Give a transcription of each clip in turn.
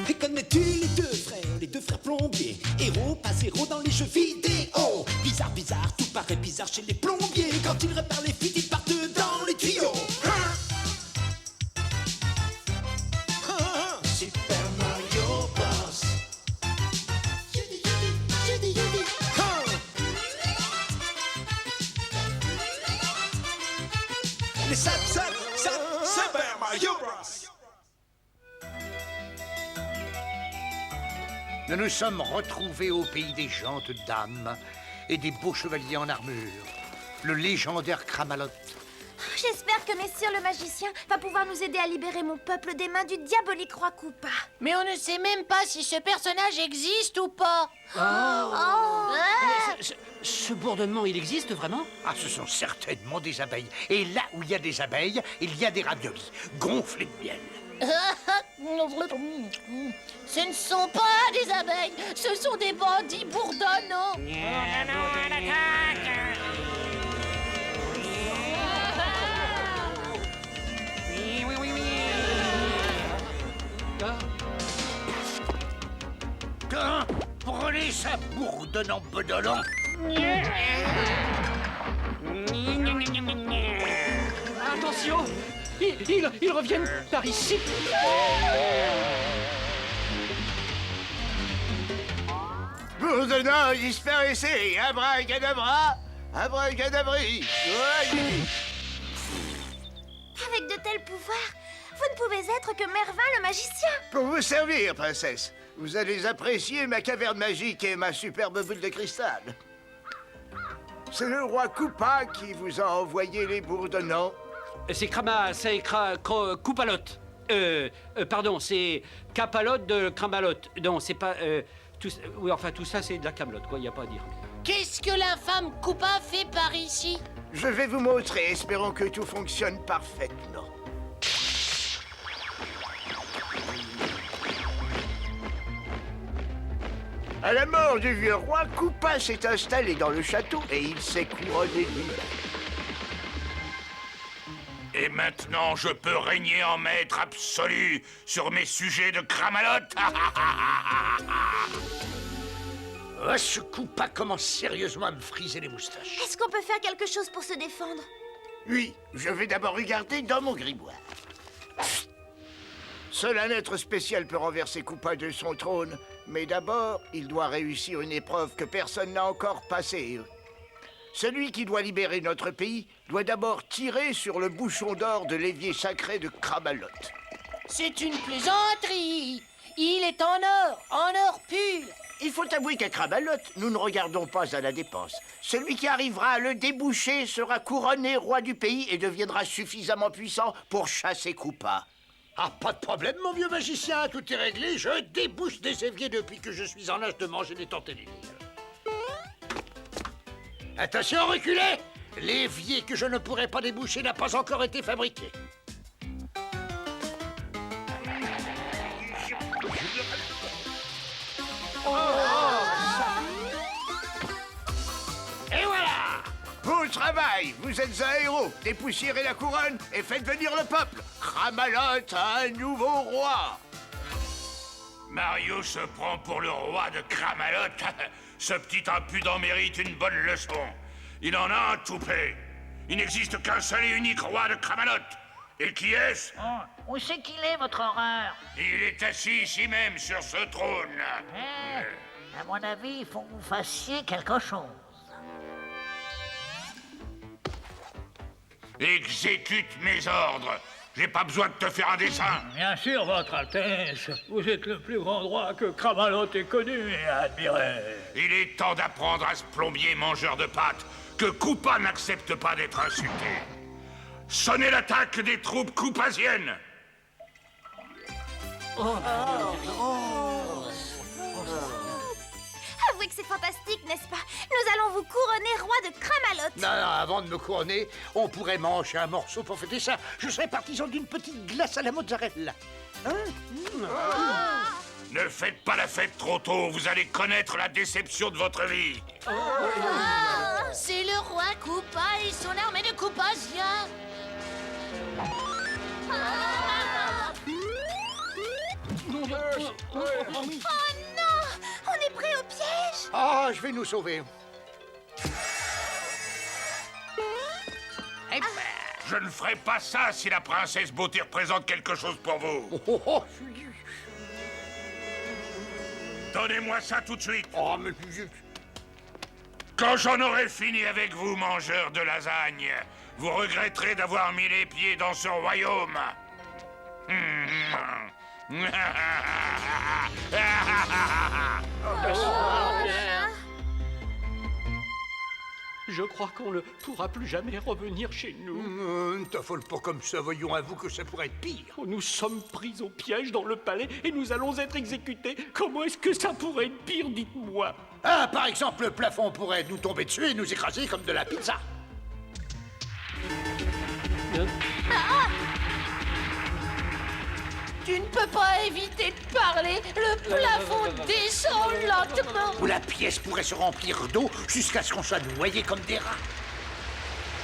Et connais-tu les deux frères plombiers? Héros, pas zéro dans les jeux vidéo. Bizarre, bizarre, tout paraît bizarre chez les plombiers. Quand ils réparent les fuites, ils partent dans les tuyaux. Super Mario Bros. Les Super Mario Bros. Nous nous sommes retrouvés au pays des gentes dames et des beaux chevaliers en armure, le légendaire Cramalot. J'espère que Messire le magicien va pouvoir nous aider à libérer mon peuple des mains du diabolique roi Koopa. Mais on ne sait même pas si ce personnage existe ou pas. Ce bourdonnement, il existe vraiment? Ah, ce sont certainement des abeilles. Et là où il y a des abeilles, il y a des raviolis, gonflés de miel. Ce ne sont pas des abeilles, ce sont des bandits bourdonnants. Prenez ça, bourdonnant bedolant. Attention! Ils reviennent par ici! Bourdonnant, disparaissez! Abracadabra! Abracadabri! Avec de tels pouvoirs, vous ne pouvez être que Mervin le magicien. Pour vous servir, princesse. Vous allez apprécier ma caverne magique et ma superbe boule de cristal. C'est le roi Koopa qui vous a envoyé les bourdonnants. C'est Koupalot. Pardon, c'est Capalot de Cramalot. Non, c'est pas... oui, enfin, tout ça, c'est de la camelote, quoi, y a pas à dire. Qu'est-ce que l'infâme Koopa fait par ici? Je vais vous montrer, espérons que tout fonctionne parfaitement. À la mort du vieux roi, Koopa s'est installé dans le château et il s'est couronné lui-même. Et maintenant, je peux régner en maître absolu sur mes sujets de Cramalot. Ah, ce Koopa commence sérieusement à me friser les moustaches. Est-ce qu'on peut faire quelque chose pour se défendre? Oui, je vais d'abord regarder dans mon grimoire. Seul un être spécial peut renverser Koopa de son trône, mais d'abord, il doit réussir une épreuve que personne n'a encore passée. Celui qui doit libérer notre pays doit d'abord tirer sur le bouchon d'or de l'évier sacré de Cramalot. C'est une plaisanterie. Il est en or pur. Il faut avouer qu'à Cramalot, nous ne regardons pas à la dépense. Celui qui arrivera à le déboucher sera couronné roi du pays et deviendra suffisamment puissant pour chasser Koopa. Ah, pas de problème, mon vieux magicien, tout est réglé. Je débouche des éviers depuis que je suis en âge de manger des tortellini. Attention, reculez! L'évier que je ne pourrai pas déboucher n'a pas encore été fabriqué. Et voilà! Bon travail! Vous êtes un héros! Dépoussiérez la couronne et faites venir le peuple! Cramalot a un nouveau roi! Mario se prend pour le roi de Cramalot. Ce petit impudent mérite une bonne leçon. Il en a un toupet. Il n'existe qu'un seul et unique roi de Cramalot. Et qui est-ce? Où c'est qu'il est, votre horreur? Il est assis ici même, sur ce trône. À mon avis, il faut que vous fassiez quelque chose. Exécute mes ordres. J'ai pas besoin de te faire un dessin. Bien sûr, votre Altesse. Vous êtes le plus grand roi que Cramalot ait connu et admiré. Il est temps d'apprendre à ce plombier mangeur de pâtes que Koopa n'accepte pas d'être insulté. Sonnez l'attaque des troupes koopasiennes. Avouez que c'est fantastique, n'est-ce pas? Nous allons vous couronner roi de Cramalot. Non, avant de me couronner, on pourrait manger un morceau pour fêter ça. Je serais partisan d'une petite glace à la mozzarella. Ne faites pas la fête trop tôt, vous allez connaître la déception de votre vie. C'est le roi Koopa et son armée de Koopasiens. Oh non! On est pris au piège! Ah, je vais nous sauver. Je ne ferai pas ça si la princesse Beauté représente quelque chose pour vous. Donnez-moi ça tout de suite. Oh, mais... Quand j'en aurai fini avec vous, mangeurs de lasagne, vous regretterez d'avoir mis les pieds dans ce royaume. Je crois qu'on ne pourra plus jamais revenir chez nous. Ne t'affole pas comme ça, voyons, avoue que ça pourrait être pire. Nous sommes pris au piège dans le palais et nous allons être exécutés. Comment est-ce que ça pourrait être pire, dites-moi? Ah, par exemple, le plafond pourrait nous tomber dessus et nous écraser comme de la pizza. Tu ne peux pas éviter de parler. Le plafond descend lentement. Ou la pièce pourrait se remplir d'eau jusqu'à ce qu'on soit noyé comme des rats.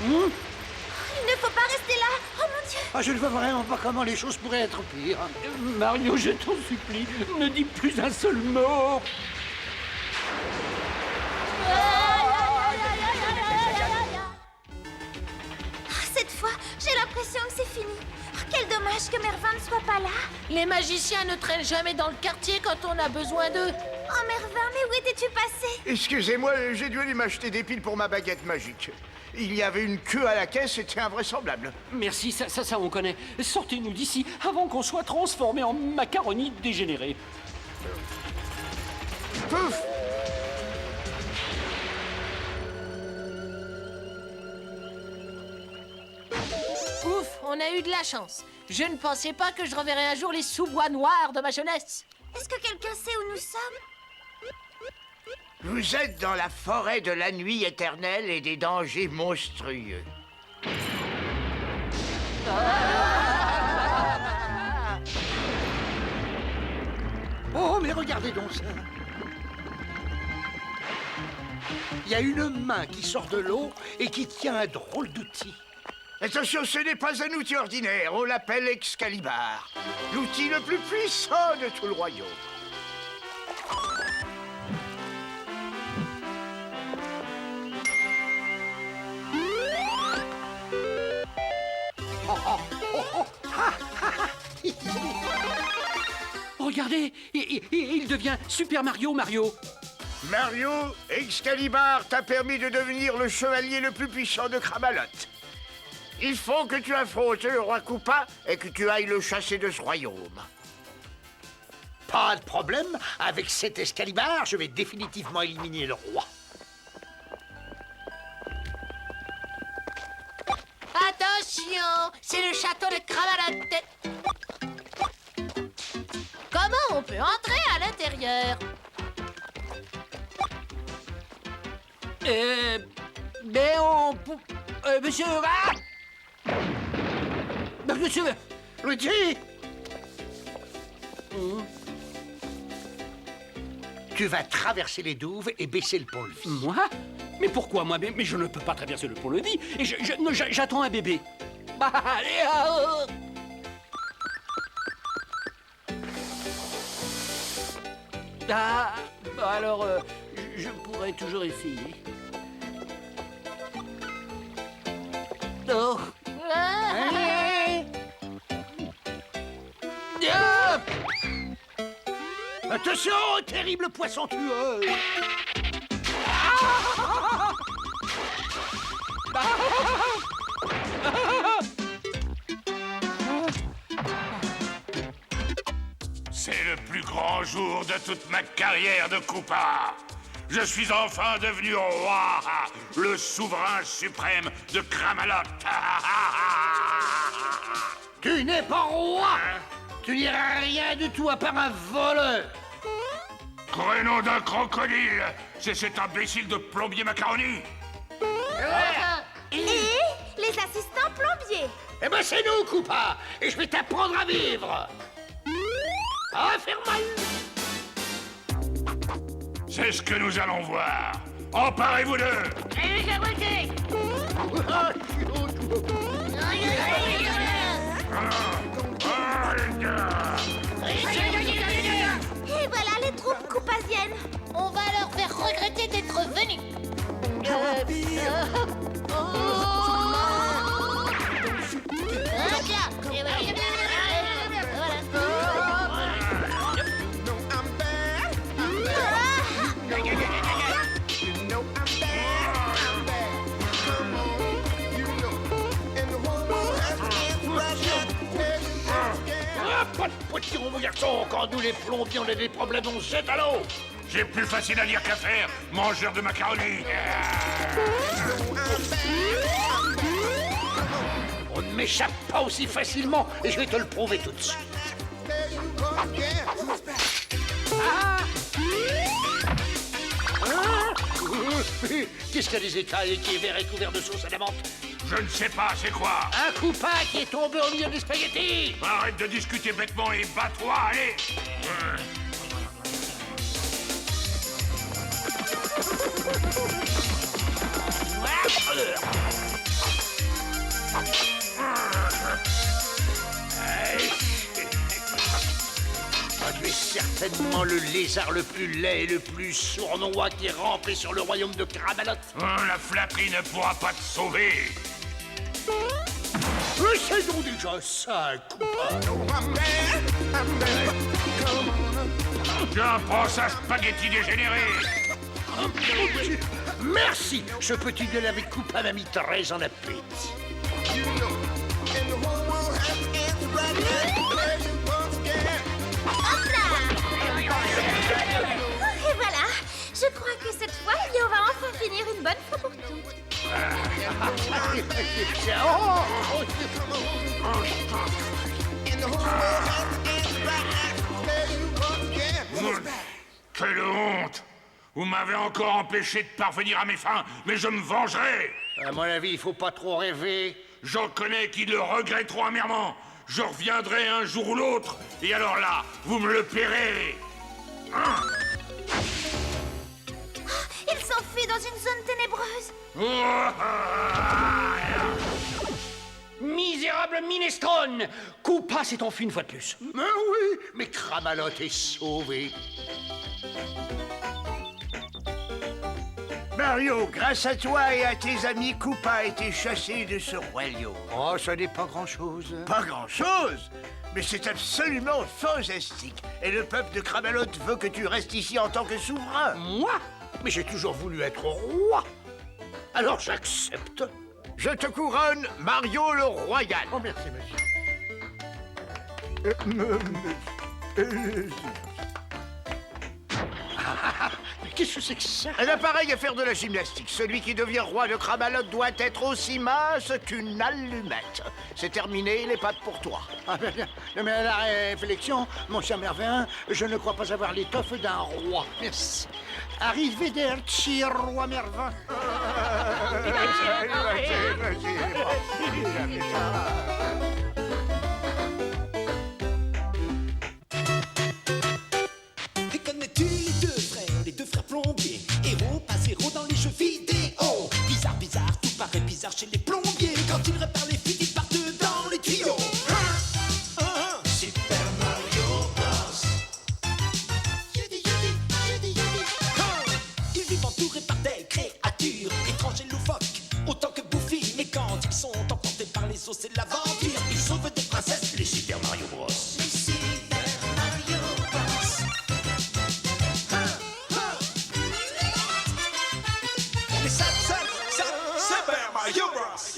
Il ne faut pas rester là! Oh mon Dieu! Ah, je ne vois vraiment pas comment les choses pourraient être pires. Mario, je t'en supplie, ne dis plus un seul mot. Cette fois, j'ai l'impression que c'est fini. Oh, quel dommage que Mervin ne soit pas là. Les magiciens ne traînent jamais dans le quartier quand on a besoin d'eux. Oh Mervin, mais où étais-tu passé? Excusez-moi, j'ai dû aller m'acheter des piles pour ma baguette magique. Il y avait une queue à la caisse, c'était invraisemblable. Merci, ça on connaît. Sortez-nous d'ici avant qu'on soit transformés en macaroni dégénérés. Pouf! Ouf, on a eu de la chance. Je ne pensais pas que je reverrais un jour les sous-bois noirs de ma jeunesse. Est-ce que quelqu'un sait où nous sommes? Vous êtes dans la forêt de la nuit éternelle et des dangers monstrueux. Oh, mais regardez donc ça. Il y a une main qui sort de l'eau et qui tient un drôle d'outil. Attention, ce n'est pas un outil ordinaire, on l'appelle Excalibur. L'outil le plus puissant de tout le royaume. Regardez, il devient Super Mario. Mario, Excalibur t'a permis de devenir le chevalier le plus puissant de Kramalot. Il faut que tu affrontes le roi Koopa et que tu ailles le chasser de ce royaume. Pas de problème, avec cet Excalibur, je vais définitivement éliminer le roi. Attention, c'est le château de Kramalot. Comment on peut entrer à l'intérieur? Mais on... monsieur... Ah monsieur... Luigi! Tu vas traverser les douves et baisser le pont-levis. Moi? Mais pourquoi moi? Mais je ne peux pas traverser le pont-levis. Et j'attends un bébé. Bah, allez, Ah, bah alors, je pourrais toujours essayer. Oh. Ah. Attention, terrible poisson tueur! C'est le plus grand jour de toute ma carrière de Koopa. Je suis enfin devenu roi, le souverain suprême de Kramalot. Tu n'es pas roi! Tu n'iras rien du tout à part un voleur! Crénom d'un crocodile, c'est cet imbécile de plombier macaroni. Et les assistants plombiers. Eh ben c'est nous, Koopa! Et je vais t'apprendre à vivre! À faire mal! C'est ce que nous allons voir. Emparez-vous d'eux. Pas de potiron, mon garçon. Quand nous, les plombiers, on a des problèmes, on se jette à l'eau. J'ai plus facile à dire qu'à faire, mangeur de macaroni. On ne m'échappe pas aussi facilement, et je vais te le prouver tout de suite. Qu'est-ce qu'il y a des écailles qui est vert et couvert de sauce à la menthe? Je ne sais pas, c'est quoi? Un coupa qui est tombé au milieu des spaghettis. Arrête de discuter bêtement et bats-toi, allez. Tu es certainement le lézard le plus laid et le plus sournois qui rampait sur le royaume de Cramalot. La flatterie ne pourra pas te sauver. C'est donc déjà ça, un coupa. Tiens, prends ça, spaghetti dégénéré. Merci. Ce petit de avec coupa m'a mis très en appétit. Et voilà, je crois que cette fois, Lio va enfin finir une bonne fois pour toutes. Quelle honte! Vous m'avez encore empêché de parvenir à mes fins, mais je me vengerai! À mon avis, il faut pas trop rêver. J'en connais qui le regretteront amèrement. Je reviendrai un jour ou l'autre, et alors là, vous me le paierez. Il s'enfuit dans une zone ténébreuse. Misérable minestrone! Coupa s'est enfui une fois de plus. Mais oui, mais Cramalot est sauvé. Mario, grâce à toi et à tes amis, Koopa a été chassé de ce royaume. Oh, ça n'est pas grand-chose. Pas grand-chose, mais c'est absolument fantastique. Et le peuple de Cramalot veut que tu restes ici en tant que souverain. Moi? Mais j'ai toujours voulu être roi. Alors j'accepte. Je te couronne Mario le Royal. Oh, merci, monsieur. Mais qu'est-ce que c'est que ça? Un appareil à faire de la gymnastique. Celui qui devient roi de Cramalot doit être aussi mince qu'une allumette. C'est terminé, les pattes pour toi. Ah, mais à la réflexion, mon cher Mervein, je ne crois pas avoir l'étoffe d'un roi. Merci. Arrivederci, roi Mervein. Et connais-tu les deux frères plombiers? Héros, pas zéro dans les jeux vidéo. Bizarre, bizarre, tout paraît bizarre chez les plombiers. Quand ils réparent les fuites, ils partent dans les tuyaux. Super Mario Bros. Ils vivent entourés par des créatures étranges et loufoques, autant que bouffies. Mais quand ils sont emportés par les eaux, c'est l'aventure. Ils sauvent des princesses, les Super Mario Bros. Les Super Mario Bros. Les Super Mario Bros.